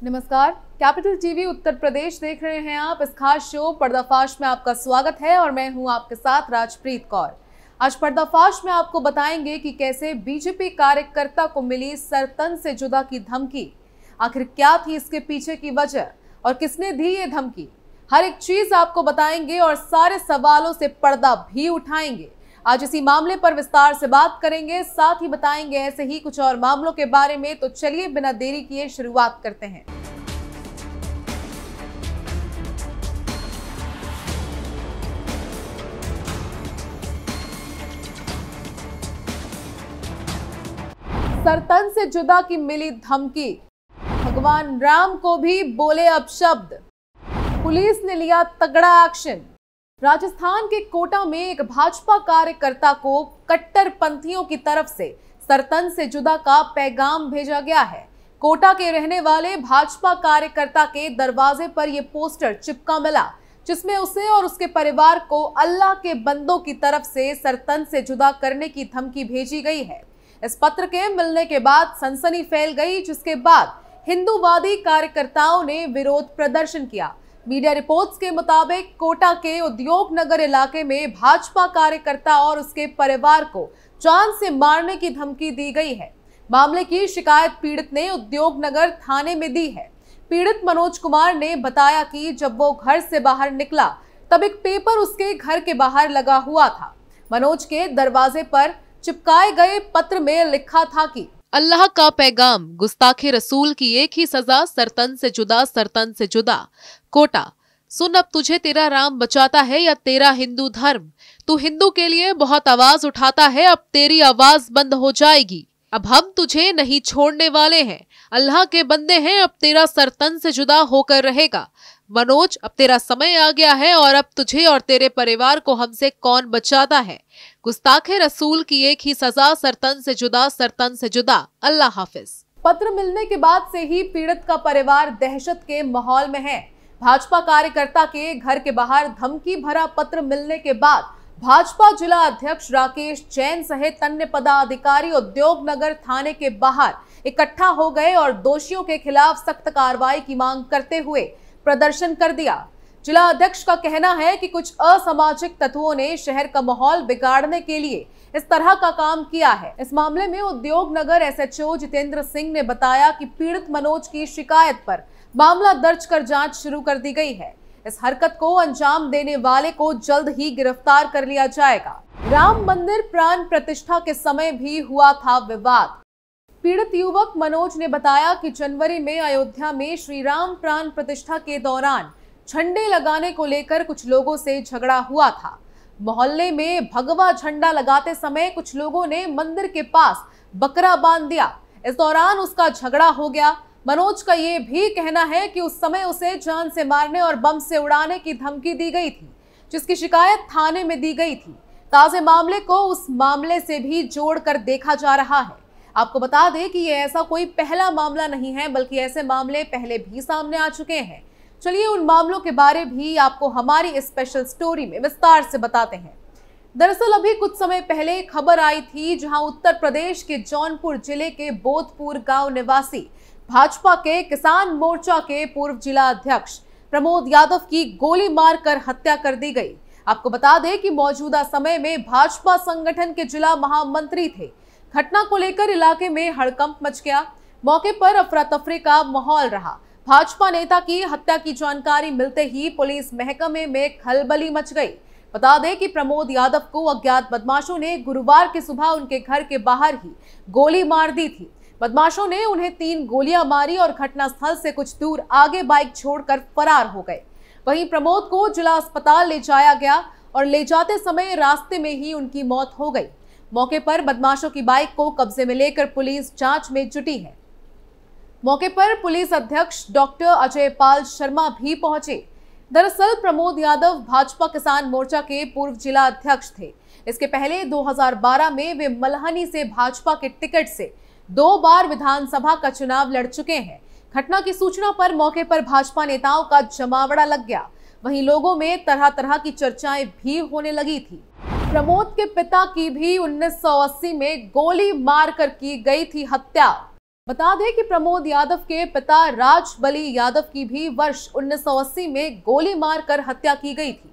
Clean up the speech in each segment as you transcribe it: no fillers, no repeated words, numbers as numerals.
नमस्कार, capital TV Uttar Pradesh देख रहे हैं आप। इस खास शो पर्दाफाश में आपका स्वागत है और मैं हूं आपके साथ राजप्रीत कौर। आज पर्दाफाश में आपको बताएंगे कि कैसे बीजेपी कार्यकर्ता को मिली सरतन से जुदा की धमकी। आखिर क्या थी इसके पीछे की वजह और किसने दी ये धमकी, हर एक चीज आपको बताएंगे और सारे सवालों से पर्दा भी उठाएंगे। आज इसी मामले पर विस्तार से बात करेंगे, साथ ही बताएंगे ऐसे ही कुछ और मामलों के बारे में। तो चलिए बिना देरी किए शुरुआत करते हैं। सरतन से जुदा की मिली धमकी, भगवान राम को भी बोले अपशब्द, पुलिस ने लिया तगड़ा एक्शन। राजस्थान के कोटा में एक भाजपा कार्यकर्ता को कट्टरपंथियों की तरफ से सरतन से जुदा का पैगाम भेजा गया है। कोटा के रहने वाले भाजपा कार्यकर्ता के दरवाजे पर यह पोस्टर चिपका मिला, जिसमें उसे और उसके परिवार को अल्लाह के बंदों की तरफ से सरतन से जुदा करने की धमकी भेजी गई है। इस पत्र के मिलने के बाद सनसनी फैल गई, जिसके बाद हिंदूवादी कार्यकर्ताओं ने विरोध प्रदर्शन किया। मीडिया रिपोर्ट्स के मुताबिक कोटा के उद्योग नगर इलाके में भाजपा कार्यकर्ता और उसके परिवार को जान से मारने की धमकी दी गई है। मामले की शिकायत पीड़ित ने उद्योग नगर थाने में दी है। पीड़ित मनोज कुमार ने बताया कि जब वो घर से बाहर निकला तब एक पेपर उसके घर के बाहर लगा हुआ था। मनोज के दरवाजे पर चिपकाए गए पत्र में लिखा था कि अल्लाह का पैगाम, गुस्ताखे रसूल की एक ही सजा, सरतन से जुदा, सरतन से जुदा। कोटा, सुन अब तुझे तेरा राम बचाता है या तेरा हिंदू धर्म। तू हिंदू के लिए बहुत आवाज उठाता है, अब तेरी आवाज बंद हो जाएगी। अब हम तुझे नहीं छोड़ने वाले हैं, अल्लाह के बंदे हैं, अब तेरा सरतन से जुदा होकर रहेगा। मनोज, अब तेरा समय आ गया है और अब तुझे और तेरे परिवार को हमसे कौन बचाता है। गुस्ताखे रसूल की एक ही सजा, सरतन से जुदा, सरतन से जुदा। अल्लाह हाफिज। पत्र मिलने के बाद से ही पीड़ित का परिवार दहशत के माहौल में है। भाजपा कार्यकर्ता के घर के बाहर धमकी भरा पत्र मिलने के बाद भाजपा जिला अध्यक्ष राकेश जैन सहित अन्य पदाधिकारी उद्योग नगर थाने के बाहर इकट्ठा हो गए और दोषियों के खिलाफ सख्त कार्रवाई की मांग करते हुए प्रदर्शन कर दिया। जिला अध्यक्ष का कहना है कि कुछ असामाजिक तत्वों ने शहर का माहौल बिगाड़ने के लिए इस तरह का काम किया है। इस मामले में उद्योग नगर एसएचओ जितेंद्र सिंह ने बताया कि पीड़ित मनोज की शिकायत पर मामला दर्ज कर जांच शुरू कर दी गई है। इस हरकत को अंजाम देने वाले को जल्द ही गिरफ्तार कर लिया जाएगा। राम मंदिर प्राण प्रतिष्ठा के समय भी हुआ था विवाद। पीड़ित युवक मनोज ने बताया कि जनवरी में अयोध्या में श्री राम प्राण प्रतिष्ठा के दौरान झंडे लगाने को लेकर कुछ लोगों से झगड़ा हुआ था। मोहल्ले में भगवा झंडा लगाते समय कुछ लोगों ने मंदिर के पास बकरा बांध दिया। इस दौरान उसका झगड़ा हो गया। मनोज का ये भी कहना है कि उस समय उसे जान से मारने और बम से उड़ाने की धमकी दी गई थी, जिसकी शिकायत थाने में दी गई थी। ताजे मामले को उस मामले से भी जोड़कर देखा जा रहा है। आपको बता दें कि ये ऐसा कोई पहला मामला नहीं है, बल्कि ऐसे मामले पहले भी सामने आ चुके हैं। चलिए उन मामलों के बारे भी आपको हमारी स्पेशल स्टोरी में विस्तार से बताते हैं। दरअसल अभी कुछ समय पहले खबर आई थी, जहां उत्तर प्रदेश के जौनपुर जिले के बोधपुर गांव निवासी भाजपा के किसान मोर्चा के पूर्व जिला अध्यक्ष प्रमोद यादव की गोली मारकर हत्या कर दी गई। आपको बता दें कि मौजूदा समय में भाजपा संगठन के जिला महामंत्री थे। घटना को लेकर इलाके में हड़कंप मच गया। मौके पर अफरा तफरी का माहौल रहा। भाजपा नेता की हत्या की जानकारी मिलते ही पुलिस महकमे में खलबली मच गई। बता दें कि प्रमोद यादव को अज्ञात बदमाशों ने गुरुवार की सुबह उनके घर के बाहर ही गोली मार दी थी। बदमाशों ने उन्हें 3 गोलियां मारी और घटनास्थल से कुछ दूर आगे बाइक छोड़कर फरार हो गए। वहीं प्रमोद को जिला अस्पताल ले जाया गया और ले जाते समय रास्ते में ही उनकी मौत हो गई। मौके पर बदमाशों की बाइक को कब्जे में लेकर पुलिस जांच में जुटी है। मौके पर पुलिस अध्यक्ष डॉक्टर अजय पाल शर्मा भी पहुंचे। दरअसल प्रमोद यादव भाजपा किसान मोर्चा के पूर्व जिला अध्यक्ष थे। इसके पहले 2012 में वे मल्हनी से भाजपा के टिकट से 2 बार विधानसभा का चुनाव लड़ चुके हैं। घटना की सूचना पर मौके पर भाजपा नेताओं का जमावड़ा लग गया। वहीं लोगों में तरह तरह की चर्चाएं भी होने लगी थी। प्रमोद के पिता की भी 1980 में गोली मारकर की गई थी हत्या। बता दें कि प्रमोद यादव के पिता राज बली यादव की भी वर्ष 1980 में गोली मारकर हत्या की गई थी।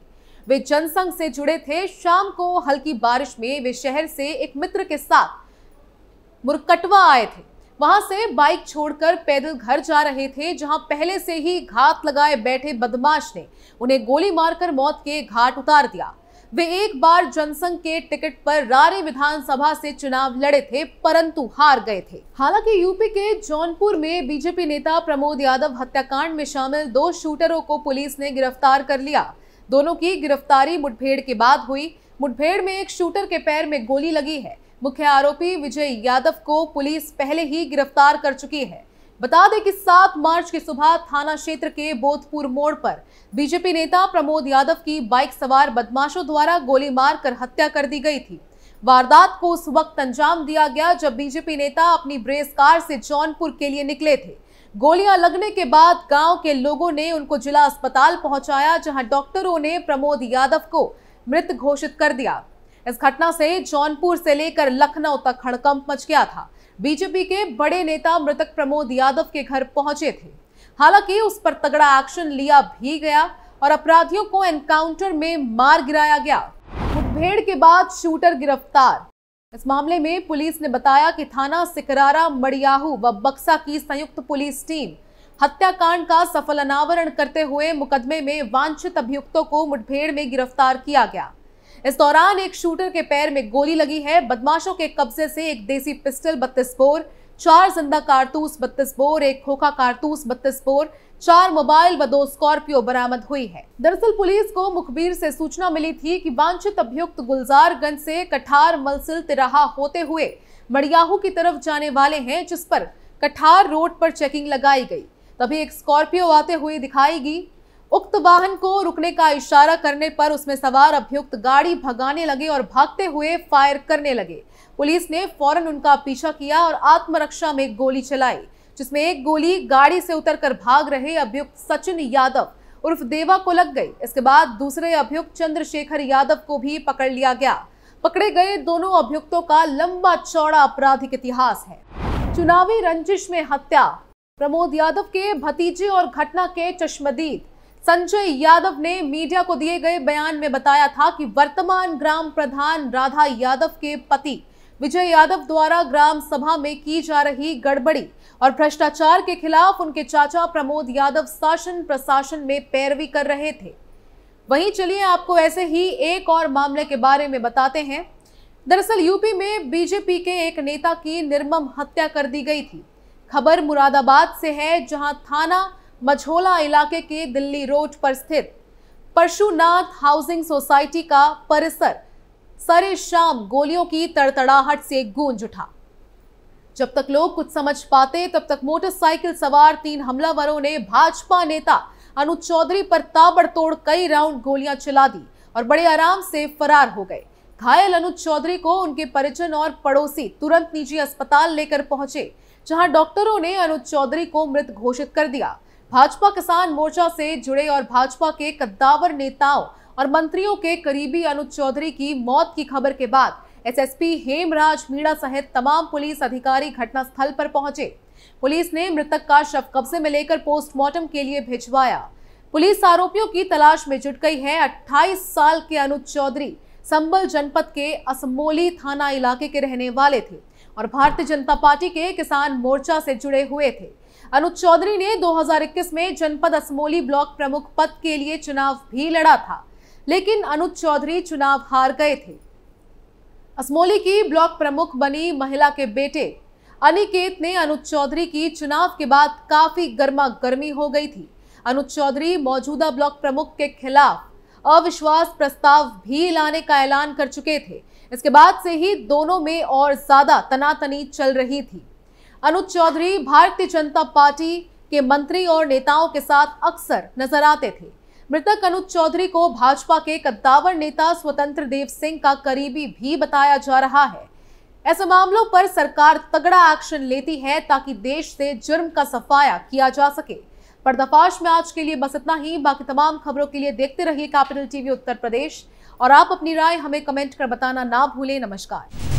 वे जनसंघ से जुड़े थे। शाम को हल्की बारिश में वे शहर से एक मित्र के साथ मुरकटवा आए थे। वहां से बाइक छोड़कर पैदल घर जा रहे थे, जहां पहले से ही घात लगाए बैठे बदमाश ने उन्हें गोली मारकर मौत के घाट उतार दिया। वे एक बार जनसंघ के टिकट पर रारे विधानसभा से चुनाव लड़े थे, परंतु हार गए थे। हालांकि यूपी के जौनपुर में बीजेपी नेता प्रमोद यादव हत्याकांड में शामिल 2 शूटरों को पुलिस ने गिरफ्तार कर लिया। दोनों की गिरफ्तारी मुठभेड़ के बाद हुई। मुठभेड़ में एक शूटर के पैर में गोली लगी है। मुख्य आरोपी विजय यादव को पुलिस पहले ही गिरफ्तार कर चुकी है। बता दें कि 7 मार्च की सुबह थाना क्षेत्र के बोधपुर मोड़ पर बीजेपी नेता प्रमोद यादव की बाइक सवार बदमाशों द्वारा गोली मारकर हत्या कर दी गई थी। वारदात को उस वक्त अंजाम दिया गया जब बीजेपी नेता अपनी ब्रेस कार से जौनपुर के लिए निकले थे। गोलियां लगने के बाद गांव के लोगों ने उनको जिला अस्पताल पहुंचाया, जहां डॉक्टरों ने प्रमोद यादव को मृत घोषित कर दिया। इस घटना से जौनपुर से लेकर लखनऊ तक हड़कंप मच गया था। बीजेपी के बड़े नेता मृतक प्रमोद यादव के घर पहुंचे थे। हालांकि उस पर तगड़ा एक्शन लिया भी गया और अपराधियों को एनकाउंटर में मार गिराया गया। मुठभेड़ के बाद शूटर गिरफ्तार। इस मामले में पुलिस ने बताया कि थाना सिकरारा, मड़ियाहू व बक्सा की संयुक्त पुलिस टीम हत्याकांड का सफल अनावरण करते हुए मुकदमे में वांछित अभियुक्तों को मुठभेड़ में गिरफ्तार किया गया। इस दौरान एक शूटर के पैर में गोली लगी है। बदमाशों के कब्जे से एक देसी पिस्टल 32 बोर, 4 जिंदा कारतूस 32 बोर, एक खोखा कारतूस 32 बोर, 4 मोबाइल व 2 स्कॉर्पियो बरामद हुई है। दरअसल पुलिस को मुखबिर से सूचना मिली थी कि वांछित अभियुक्त गुलजारगंज से कठार मलसिल तिराहा होते हुए मड़ियाहू की तरफ जाने वाले हैं, जिस पर कठार रोड पर चेकिंग लगाई गई। तभी एक स्कॉर्पियो आते हुए दिखाई गई। उक्त वाहन को रुकने का इशारा करने पर उसमें सवार अभियुक्त गाड़ी भगाने लगे और भागते हुए फायर करने लगे। पुलिस ने फौरन उनका पीछा किया और आत्मरक्षा में गोली चलाई, जिसमें एक गोली गाड़ी से उतरकर भाग रहे अभियुक्त सचिन यादव उर्फ देवा को लग गई। इसके बाद दूसरे अभियुक्त चंद्रशेखर यादव को भी पकड़ लिया गया। पकड़े गए दोनों अभियुक्तों का लंबा चौड़ा आपराधिक इतिहास है। चुनावी रंजिश में हत्या। प्रमोद यादव के भतीजे और घटना के चश्मदीद संजय यादव ने मीडिया को दिए गए बयान में बताया था कि वर्तमान ग्राम प्रधान राधा यादव के पति विजय यादव द्वारा ग्राम सभा में की जा रही गड़बड़ी और भ्रष्टाचार के खिलाफ उनके चाचा प्रमोद यादव शासन प्रशासन में पैरवी कर रहे थे। वहीं चलिए आपको ऐसे ही एक और मामले के बारे में बताते हैं। दरअसल यूपी में बीजेपी के एक नेता की निर्मम हत्या कर दी गई थी। खबर मुरादाबाद से है, जहां थाना मझोला इलाके के दिल्ली रोड पर स्थित परशुनाथ हाउसिंग सोसाइटी का परिसर सरे शाम गोलियों की तड़तड़ाहट से गूंज उठा। जब तक लोग कुछ समझ पाते तब तक मोटरसाइकिल सवार 3 हमलावरों ने भाजपा नेता अनुज चौधरी पर ताबड़तोड़ कई राउंड गोलियां चला दी और बड़े आराम से फरार हो गए। घायल अनुज चौधरी को उनके परिजन और पड़ोसी तुरंत निजी अस्पताल लेकर पहुंचे, जहां डॉक्टरों ने अनुज चौधरी को मृत घोषित कर दिया। भाजपा किसान मोर्चा से जुड़े और भाजपा के कद्दावर नेताओं और मंत्रियों के करीबी अनुज चौधरी की मौत की खबर के बाद एसएसपी हेमराज मीणा सहित तमाम पुलिस अधिकारी घटनास्थल पर पहुंचे। पुलिस ने मृतक का शव कब्जे में लेकर पोस्टमार्टम के लिए भिजवाया। पुलिस आरोपियों की तलाश में जुट गई है। 28 साल के अनुज चौधरी संभल जनपद के असमोली थाना इलाके के रहने वाले थे और भारतीय जनता पार्टी के किसान मोर्चा से जुड़े हुए थे। अनुज चौधरी ने 2021 में जनपद असमोली ब्लॉक प्रमुख पद के लिए चुनाव भी लड़ा था, लेकिन अनुज चौधरी चुनाव हार गए थे। असमोली की ब्लॉक प्रमुख बनी महिला के बेटे अनिकेत ने अनुज चौधरी की चुनाव के बाद काफी गर्मा गर्मी हो गई थी। अनुज चौधरी मौजूदा ब्लॉक प्रमुख के खिलाफ अविश्वास प्रस्ताव भी लाने का ऐलान कर चुके थे। इसके बाद से ही दोनों में और ज्यादा तनातनी चल रही थी। अनुज चौधरी भारतीय जनता पार्टी के मंत्री और नेताओं के साथ अक्सर नजर आते थे। मृतक अनुज चौधरी को भाजपा के कद्दावर नेता स्वतंत्र देव सिंह का करीबी भी बताया जा रहा है। ऐसे मामलों पर सरकार तगड़ा एक्शन लेती है ताकि देश से जुर्म का सफाया किया जा सके। पर्दाफाश में आज के लिए बस इतना ही। बाकी तमाम खबरों के लिए देखते रहिए कैपिटल टीवी उत्तर प्रदेश और आप अपनी राय हमें कमेंट कर बताना ना भूलें। नमस्कार।